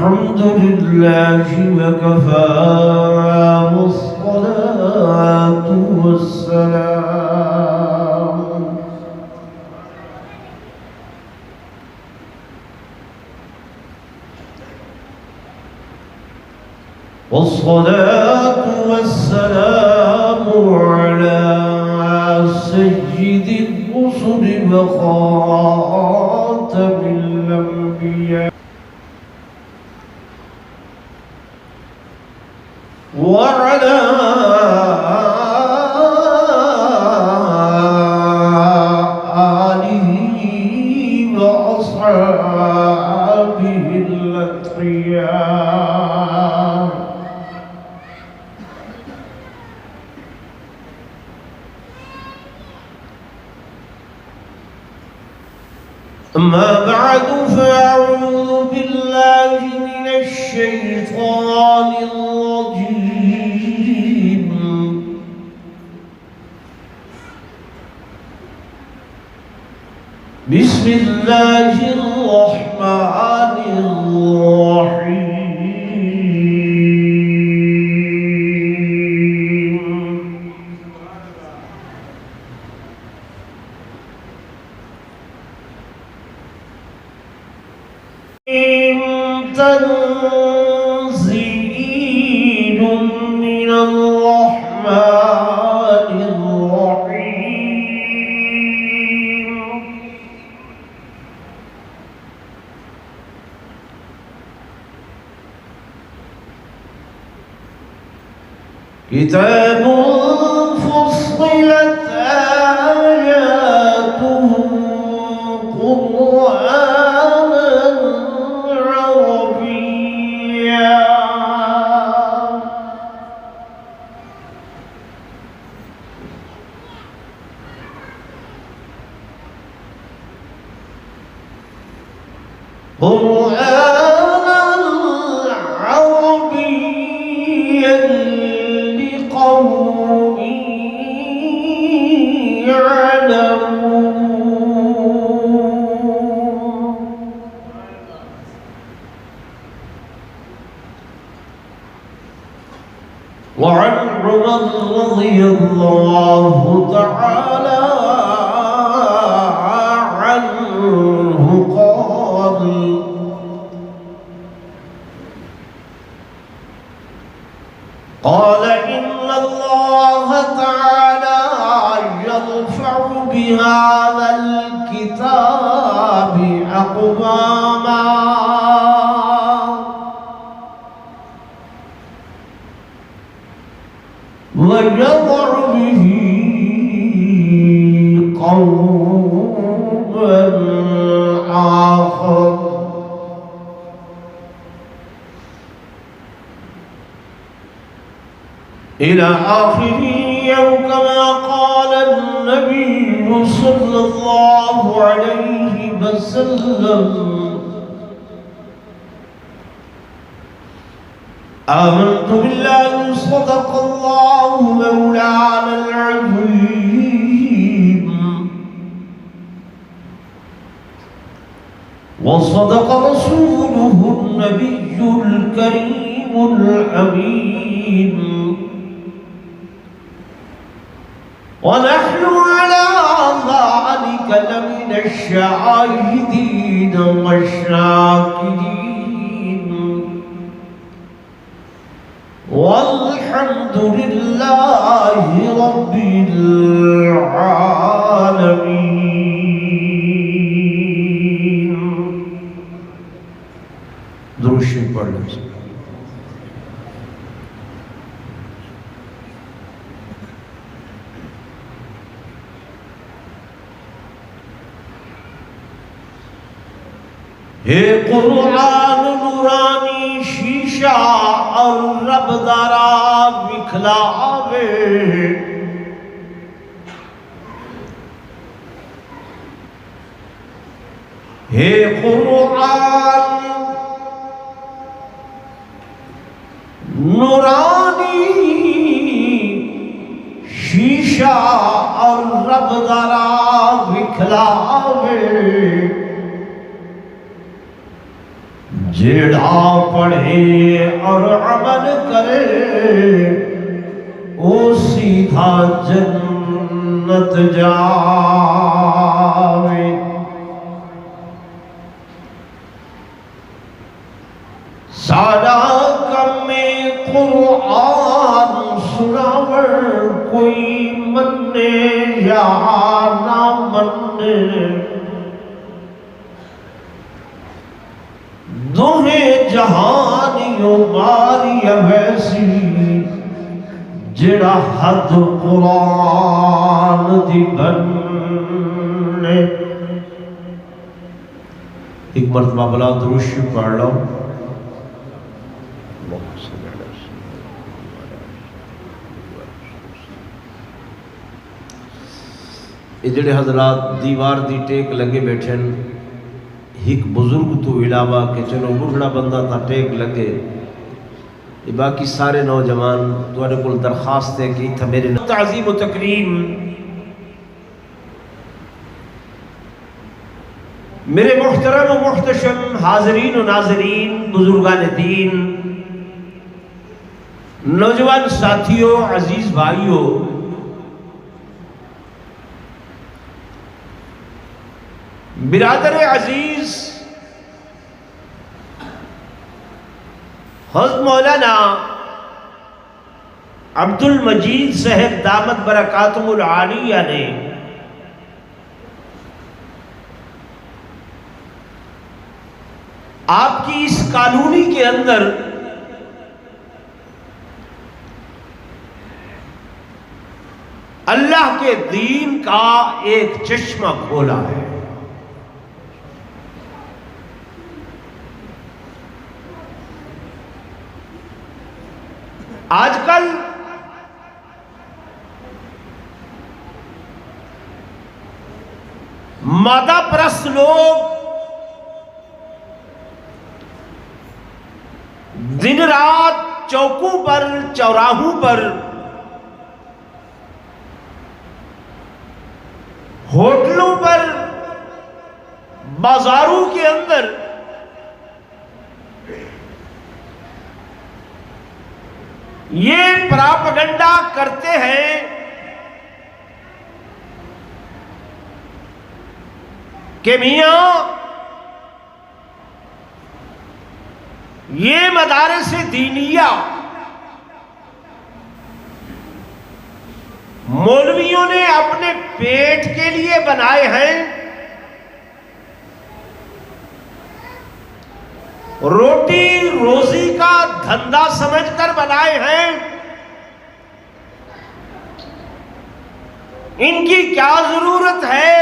الحمد لله وكفى والصلاة والسلام على سيد الرسل وخاتم الأنبياء وعلى آله وأصحابه الأتقياء أما بعد فأعوذ بالله من الشيطان الرجيم بسم الله الرحمن الرحيم تنزيل من الرحمن الرحيم كتاب فصلت آياته قرآنا عربيا لقوم يعلمون وعن عمر رضي الله تعالى عنه قال إن الله تعالى يرفع بهذا الكتاب أقواما ويضع به قوما آخر إلى آخره كما قال النبي صلى الله عليه وسلم آمنت بالله صدق الله مولانا العظيم وصدق رسوله النبي الكريم الأمين ونحن على ذلك لمن الشاهدين والشاكرين والحمد لله رب العالمين. درود شریف پڑھ لیں. اے قرآن نورانی شیشہ اور رب دارا بکھلاوے اے قرآن نورانی شیشہ اور رب دارا بکھلاوے جیڑا پڑھے اور عمل کرے او سیدھا جنت جاوے۔ سارا کم قرآن سناور کوئی مننے یا نہ مننے، دوہیں جہانیوں ماری ویسی جڑا حد قرآن دی بننے۔ ایک مرتبہ بلا درود شریف پڑھ لو۔ یہ جڑے حضرات دیوار دی ٹیک لگے بیٹھن، ایک بزرگ تو علاوہ کہ چلو بڑھڑا بندہ تھا ٹیک لگے، یہ باقی سارے نوجوان تمہارے کو درخواست ہے کہ تھا میرے تعظیم و تکریم میرے محترم و محتشم حاضرین و ناظرین، بزرگان دین، نوجوان ساتھیوں، عزیز بھائیوں، برادر عزیز، حضرت مولانا عبد المجید صاحب دامت برکاتہم العالیہ نے آپ کی اس کالونی کے اندر اللہ کے دین کا ایک چشمہ کھولا ہے۔ آج کل مادہ پرست لوگ دن رات چوکوں پر، چوراہوں پر، ہوٹلوں پر، بازاروں کے اندر یہ پراپگنڈا کرتے ہیں کہ میاں یہ مدارس دینیہ مولویوں نے اپنے پیٹ کے لیے بنائے ہیں، روٹی روزی کا دھندا سمجھ کر بنائے ہیں، ان کی کیا ضرورت ہے؟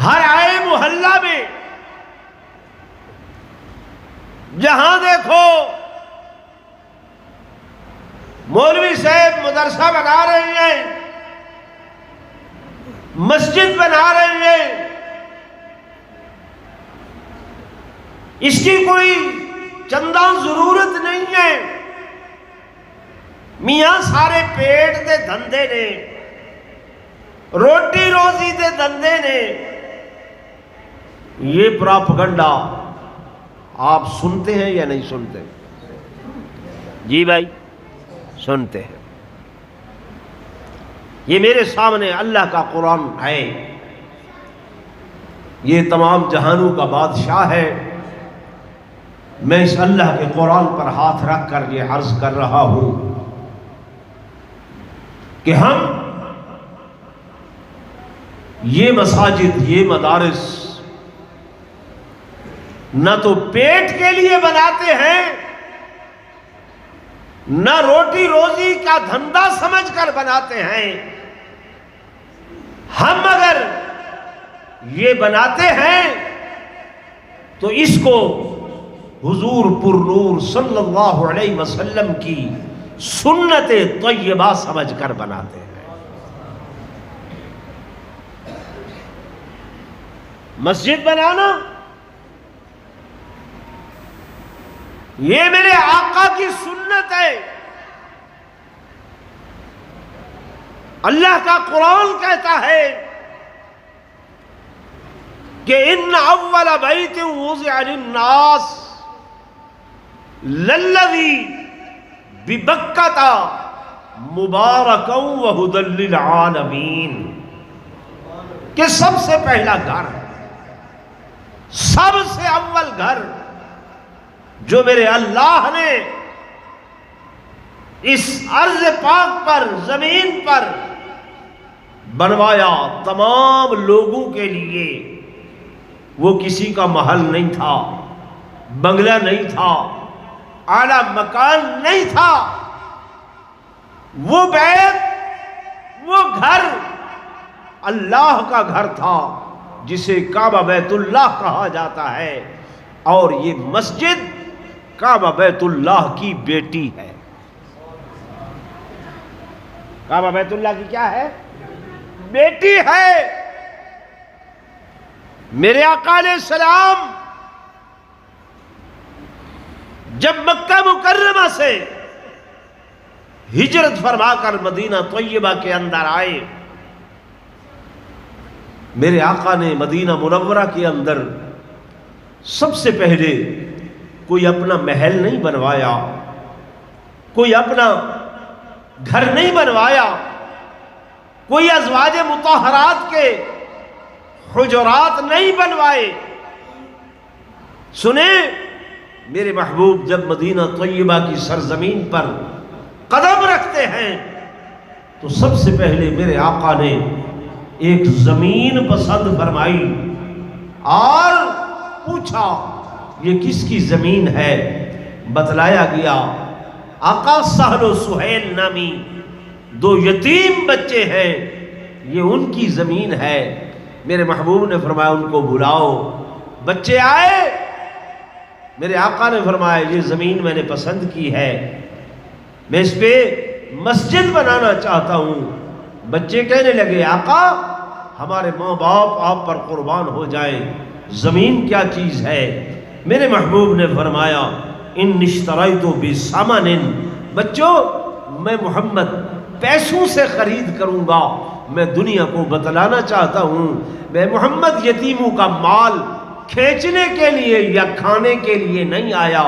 ہر آئے محلہ میں جہاں دیکھو مولوی صاحب مدرسہ بنا رہے ہیں، مسجد بنا رہے ہیں، اس کی کوئی چندہ ضرورت نہیں ہے، میاں سارے پیٹ دے دھندے نے، روٹی روزی دے دھندے نے۔ یہ پراپگنڈا آپ سنتے ہیں یا نہیں سنتے؟ جی بھائی سنتے ہیں۔ یہ میرے سامنے اللہ کا قرآن ہے، یہ تمام جہانوں کا بادشاہ ہے۔ میں اس اللہ کے قرآن پر ہاتھ رکھ کر یہ عرض کر رہا ہوں کہ ہم یہ مساجد، یہ مدارس نہ تو پیٹ کے لیے بناتے ہیں، نہ روٹی روزی کا دھندا سمجھ کر بناتے ہیں۔ ہم اگر یہ بناتے ہیں تو اس کو حضور پر نور صلی اللہ علیہ وسلم کی سنت طیبہ سمجھ کر بناتے ہیں۔ مسجد بنانا یہ میرے آقا کی سنت ہے، اللہ کا قرآن کہتا ہے کہ ان اول بیت وضع للناس للذی ببکۃ مبارکا وہدی للعالمین، کہ سب سے پہلا گھر، سب سے اول گھر جو میرے اللہ نے اس ارض پاک پر، زمین پر بنوایا تمام لوگوں کے لیے، وہ کسی کا محل نہیں تھا، بنگلہ نہیں تھا، اعلیٰ مکان نہیں تھا، وہ بیت، وہ گھر اللہ کا گھر تھا جسے کعبہ بیت اللہ کہا جاتا ہے، اور یہ مسجد کعبہ بیت اللہ کی بیٹی ہے۔ کعبہ بیت اللہ کی کیا ہے؟ بیٹی ہے۔ میرے آقا علیہ السلام جب مکہ مکرمہ سے ہجرت فرما کر مدینہ طیبہ کے اندر آئے، میرے آقا نے مدینہ منورہ کے اندر سب سے پہلے کوئی اپنا محل نہیں بنوایا، کوئی اپنا گھر نہیں بنوایا، کوئی ازواج مطہرات کے حجرات نہیں بنوائے۔ سنیں، میرے محبوب جب مدینہ طیبہ کی سرزمین پر قدم رکھتے ہیں تو سب سے پہلے میرے آقا نے ایک زمین پسند فرمائی اور پوچھا یہ کس کی زمین ہے؟ بتلایا گیا آقا سہل و سہیل نامی دو یتیم بچے ہیں، یہ ان کی زمین ہے۔ میرے محبوب نے فرمایا ان کو بلاؤ۔ بچے آئے، میرے آقا نے فرمایا یہ زمین میں نے پسند کی ہے، میں اس پہ مسجد بنانا چاہتا ہوں۔ بچے کہنے لگے آقا ہمارے ماں باپ آپ پر قربان ہو جائیں، زمین کیا چیز ہے؟ میرے محبوب نے فرمایا ان اشتریت بثمن، بچوں میں محمد پیسوں سے خرید کروں گا۔ میں دنیا کو بتلانا چاہتا ہوں میں محمد یتیموں کا مال کھینچنے کے لیے یا کھانے کے لیے نہیں آیا،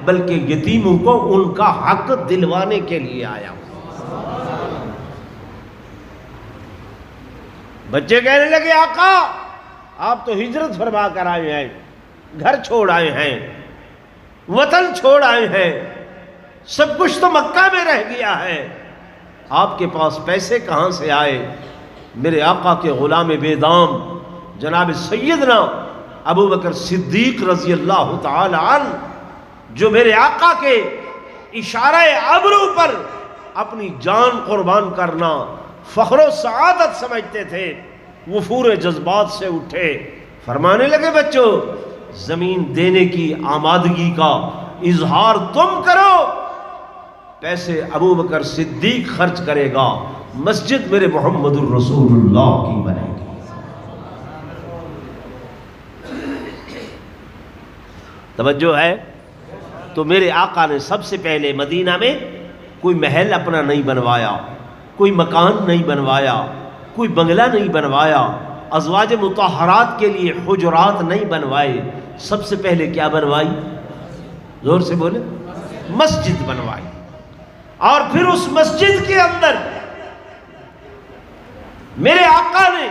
بلکہ یتیموں کو ان کا حق دلوانے کے لیے آیا۔ بچے کہنے لگے آقا آپ تو ہجرت فرما کر آئے ہیں، گھر چھوڑ آئے ہیں، وطن چھوڑ آئے ہیں، سب کچھ تو مکہ میں رہ گیا ہے، آپ کے پاس پیسے کہاں سے آئے؟ میرے آقا کے غلام بے دام جناب سیدنا ابو بکر صدیق رضی اللہ تعالی عنہ، جو میرے آقا کے اشارہ ابرو پر اپنی جان قربان کرنا فخر و سعادت سمجھتے تھے، وفور جذبات سے اٹھے، فرمانے لگے بچوں زمین دینے کی آمادگی کا اظہار تم کرو، پیسے ابو بکر صدیق خرچ کرے گا، مسجد میرے محمد الرسول اللہ کی بنے گی۔ توجہ ہے؟ تو میرے آقا نے سب سے پہلے مدینہ میں کوئی محل اپنا نہیں بنوایا، کوئی مکان نہیں بنوایا، کوئی بنگلہ نہیں بنوایا، ازواج مطہرات کے لیے حجرات نہیں بنوائے، سب سے پہلے کیا بنوائی؟ زور سے بولے، مسجد بنوائی۔ اور پھر اس مسجد کے اندر میرے آقا نے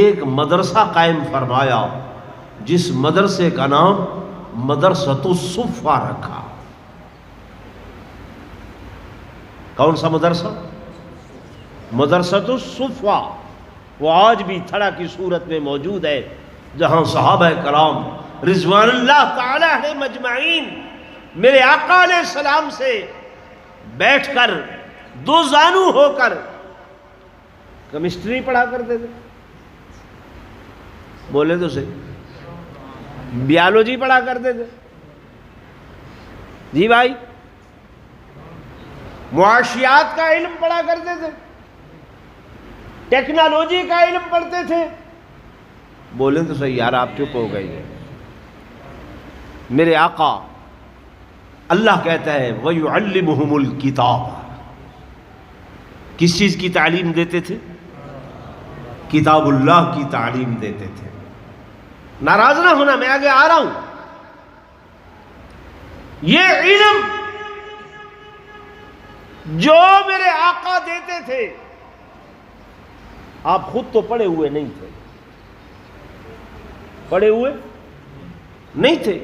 ایک مدرسہ قائم فرمایا، جس مدرسے کا نام مدرسۃ الصفہ رکھا۔ کون سا مدرسہ؟ مدرسۃ الصفہ۔ وہ آج بھی تھڑا کی صورت میں موجود ہے، جہاں صحابہ کرام رضوان اللہ تعالی علیہ مجمعین میرے آقا علیہ السلام سے بیٹھ کر دو زانو ہو کر کیمسٹری پڑھا کرتے تھے، بولے تو صحیح، بیالوجی پڑھا کرتے تھے، جی بھائی، معاشیات کا علم پڑھا کرتے تھے، ٹیکنالوجی کا علم پڑھتے تھے، بولیں تو صحیح یار، آپ چپ ہو گئے۔ میرے آقا اللہ کہتا ہے وَيُعَلِّمُهُمُ الْكِتَابَ، کس چیز کی تعلیم دیتے تھے؟ کتاب اللہ کی تعلیم دیتے تھے. ناراض نہ ہونا، میں آگے آ رہا ہوں. یہ علم جو میرے آقا دیتے تھے، آپ خود تو پڑھے ہوئے نہیں تھے، پڑھے ہوئے نہیں تھے.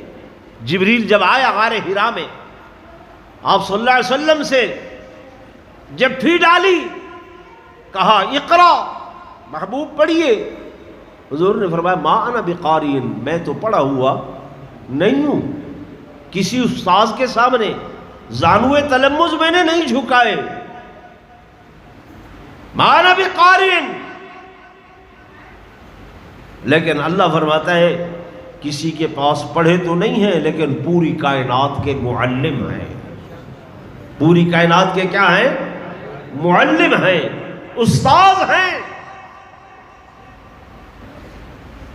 جبریل جب آیا غار حرا میں، آپ صلی اللہ علیہ وسلم سے جب پھی ڈالی، کہا اقرا، محبوب پڑھیے. حضور نے فرمایا ما انا بقاری، میں تو پڑھا ہوا نہیں ہوں. کسی استاذ کے سامنے زانوے تلمذ میں نے نہیں جھکائے. ما انا بقاری. لیکن اللہ فرماتا ہے کسی کے پاس پڑھے تو نہیں ہیں، لیکن پوری کائنات کے معلم ہیں. پوری کائنات کے کیا ہیں؟ معلم ہیں، استاذ ہیں.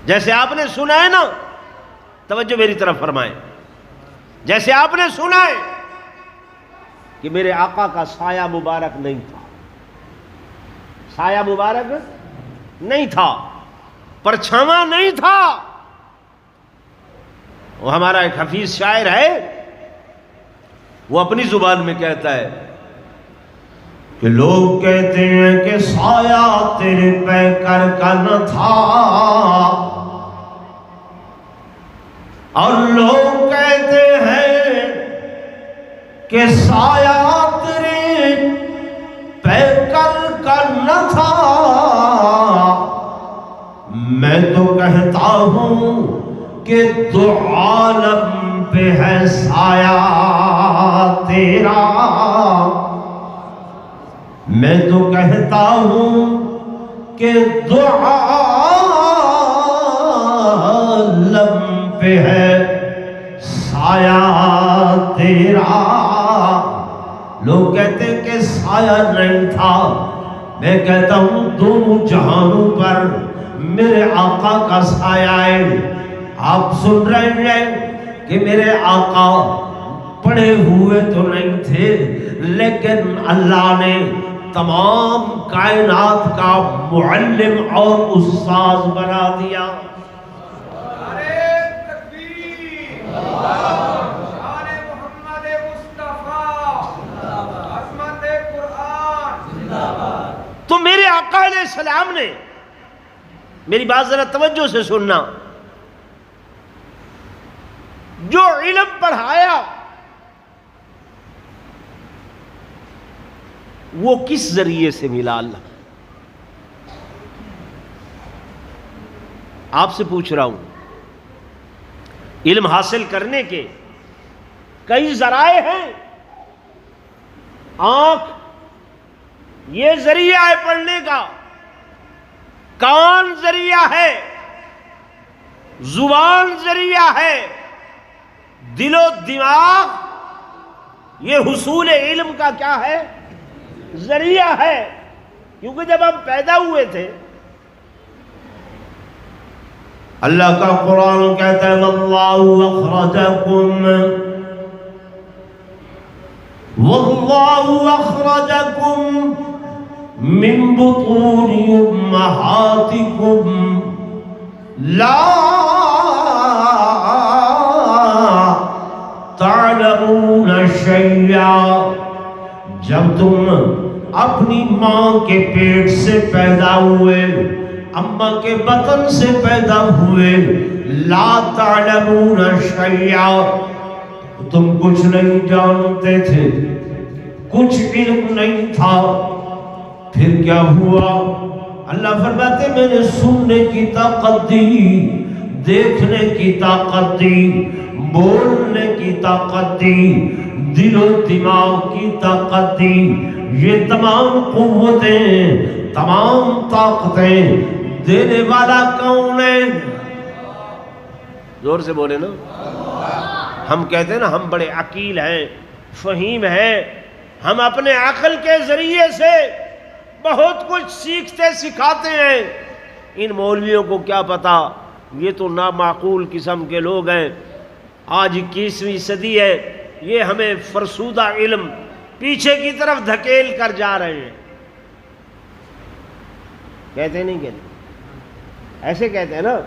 جیسے آپ نے سنا ہے نا، توجہ میری طرف فرمائیں، جیسے آپ نے سنا ہے کہ میرے آقا کا سایہ مبارک نہیں تھا، سایہ مبارک نہیں تھا، پرچھاواں نہیں تھا. وہ ہمارا ایک حفیظ شاعر ہے، وہ اپنی زبان میں کہتا ہے کہ لوگ کہتے ہیں کہ سایہ تیرے پیکر کا نہ تھا، اور لوگ کہتے ہیں کہ سایہ تیرے پیکر کا نہ تھا. میں تو کہتا ہوں کہ دو عالم پہ ہے سایہ تیرا. میں تو کہتا ہوں کہ دو عالم پہ ہے سایہ تیرا. لوگ کہتے ہیں کہ سایہ نہیں تھا، میں کہتا ہوں دونوں جہانوں پر میرے آقا کا سایہ ہے. آپ سن رہے ہیں کہ میرے آقا پڑھے ہوئے تو نہیں تھے، لیکن اللہ نے تمام کائنات کا معلم اور استاذ بنا دیا. تو میرے آقا علیہ السلام نے، میری بات ذرا توجہ سے سننا، جو علم پڑھایا وہ کس ذریعے سے ملا؟ اللہ آپ سے پوچھ رہا ہوں. علم حاصل کرنے کے کئی ذرائع ہیں. آنکھ یہ ذریعہ ہے پڑھنے کا، کان ذریعہ ہے، زبان ذریعہ ہے، دل و دماغ یہ حصول علم کا کیا ہے؟ ذریعہ ہے. کیونکہ جب ہم پیدا ہوئے تھے، اللہ کا قرآن کہتا ہے واللہ اخرجکم من بطون امہاتکم لا تعلمون شیئا. جب تم اپنی ماں کے پیٹ سے پیدا ہوئے، اماں کے بطن سے پیدا ہوئے، لا تعلمون شیئا، تم کچھ نہیں جانتے تھے، کچھ علم نہیں تھا. پھر کیا ہوا؟ اللہ فرماتے میں نے سننے کی طاقت دی، دیکھنے کی طاقت دی، بولنے کی طاقت دی، دل و دماغ کی طاقت دی. یہ تمام قوتیں، تمام طاقتیں دینے والا کون ہے؟ زور سے بولے نا. ہم کہتے ہیں نا ہم بڑے عقیل ہیں، فہیم ہیں، ہم اپنے عقل کے ذریعے سے بہت کچھ سیکھتے سکھاتے ہیں. ان مولویوں کو کیا پتا، یہ تو نامعقول قسم کے لوگ ہیں. آج 21ویں صدی ہے، یہ ہمیں فرسودہ علم پیچھے کی طرف دھکیل کر جا رہے ہیں. کہتے نہیں کہتے ایسے کہتے ہیں نا،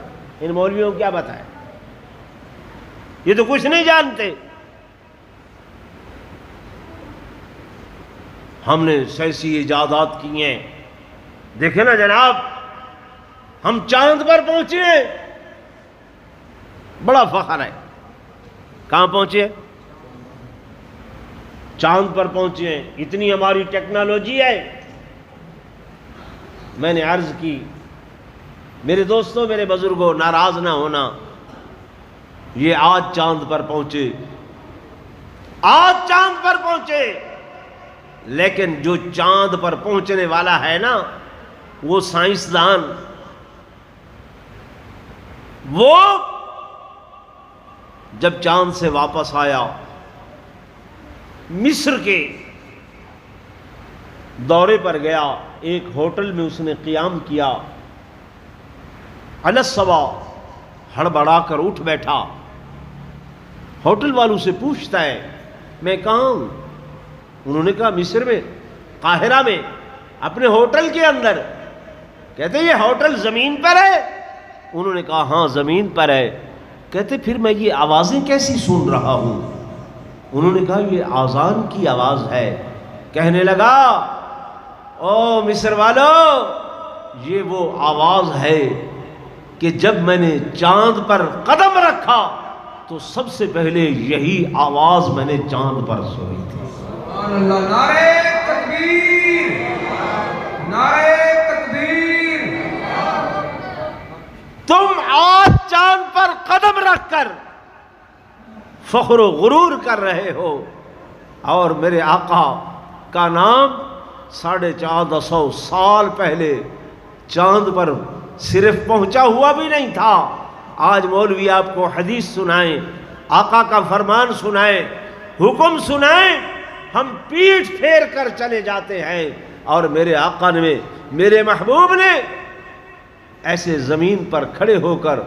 ان مولویوں کو کیا بتائیں، یہ تو کچھ نہیں جانتے. ہم نے ایسی ایجادات کی ہیں. دیکھیں نا جناب، ہم چاند پر پہنچے ہیں، بڑا فخر ہے. کہاں پہنچے؟ چاند پر پہنچے ہیں. اتنی ہماری ٹیکنالوجی ہے. میں نے عرض کی، میرے دوستوں، میرے بزرگوں، ناراض نہ ہونا، یہ آج چاند پر پہنچے، آج چاند پر پہنچے، لیکن جو چاند پر پہنچنے والا ہے نا، وہ سائنسدان، وہ جب چاند سے واپس آیا، مصر کے دورے پر گیا، ایک ہوٹل میں اس نے قیام کیا. علی الصبا ہڑبڑا کر اٹھ بیٹھا. ہوٹل والوں سے پوچھتا ہے، میں کہاں ہوں؟ انہوں نے کہا مصر میں، قاہرہ میں، اپنے ہوٹل کے اندر. کہتے یہ ہوٹل زمین پر ہے؟ انہوں نے کہا ہاں زمین پر ہے. کہتے پھر میں یہ آوازیں کیسی سن رہا ہوں؟ انہوں نے کہا یہ آذان کی آواز ہے. کہنے لگا، او مصر والو، یہ وہ آواز ہے کہ جب میں نے چاند پر قدم رکھا تو سب سے پہلے یہی آواز میں نے چاند پر سنی تھی. سبحان اللہ. نعرہ تکبیر، نعرہ تکبیر. تم آج چاند پر قدم رکھ کر فخر و غرور کر رہے ہو، اور میرے آقا کا نام 1450 سال پہلے چاند پر صرف پہنچا ہوا بھی نہیں تھا. آج مولوی آپ کو حدیث سنائیں، آقا کا فرمان سنائیں، حکم سنائیں، ہم پیٹھ پھیر کر چلے جاتے ہیں. اور میرے آقا نے، میرے محبوب نے ایسے زمین پر کھڑے ہو کر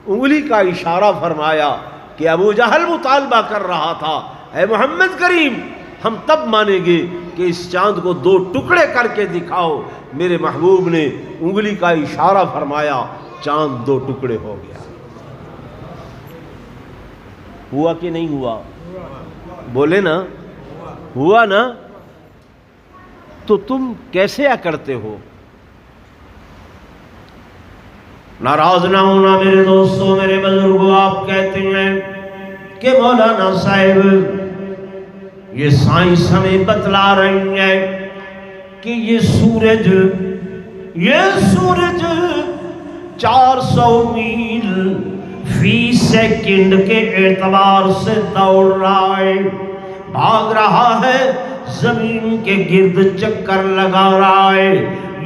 انگلی کا اشارہ فرمایا کہ ابو جہل مطالبہ کر رہا تھا، اے محمد کریم، ہم تب مانیں گے کہ اس چاند کو 2 ٹکڑے کر کے دکھاؤ. میرے محبوب نے انگلی کا اشارہ فرمایا، چاند 2 ٹکڑے ہو گیا. ہوا کہ نہیں ہوا؟ بولے نا، ہوا نا. تو تم کیسے کرتے ہو؟ ناراض نہ ہونا میرے دوستوں، میرے بزرگوں. آپ کہتے ہیں کہ مولانا صاحب یہ سائنس ہمیں بتلا رہی ہے کہ یہ سورج 400 میل فی سیکنڈ کے اعتبار سے دوڑ رہا ہے، بھاگ رہا ہے، زمین کے گرد چکر لگا رہا ہے.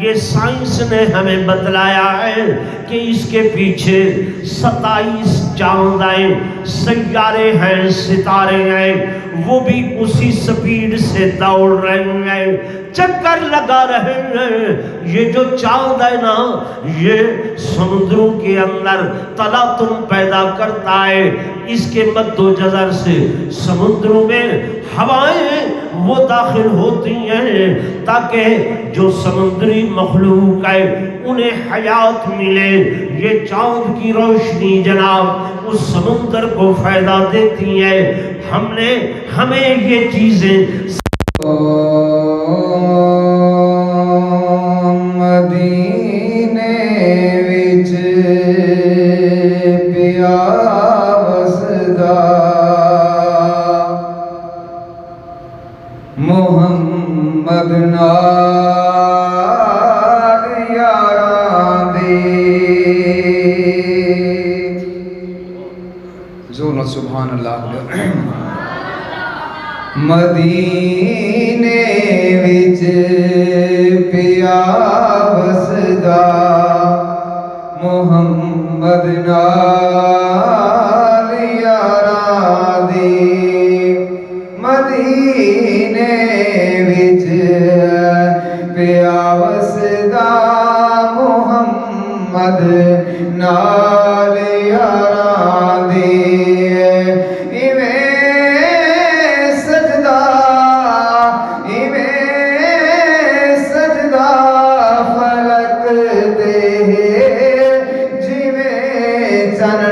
یہ سائنس نے ہمیں بتلایا ہے کہ اس کے پیچھے 27 چاند ہیں، سیارے ہیں، ستارے ہیں، وہ بھی اسی سپیڈ سے دوڑ رہے ہیں، چکر لگا رہے ہیں. یہ جو چاند ہے نا، یہ سمندروں کے اندر تلاطم پیدا کرتا ہے. اس کے مد و جزر سے سمندروں میں ہوائیں وہ داخل ہوتی ہیں تاکہ جو سمندری مخلوق ہے انہیں حیات ملے. یہ چاند کی روشنی جناب اس سمندر کو فائدہ دیتی ہے. ہمیں یہ چیزیں مدینے وچ پیا وسدا محمد نال یاراں دے. زور سبحان اللہ. مدینے وچ پیا وسدا محمد نال یاراں دے. مدینے وچ پیا وسدا محمد نال یاراں دے.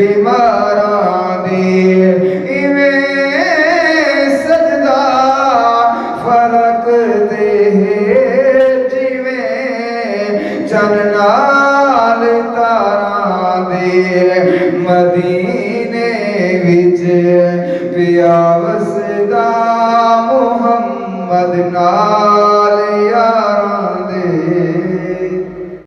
بیماراں دے ایویں سجدہ فرق دے جویں چن نال تاراں دے مدینے وچ پیا وسدا محمد نال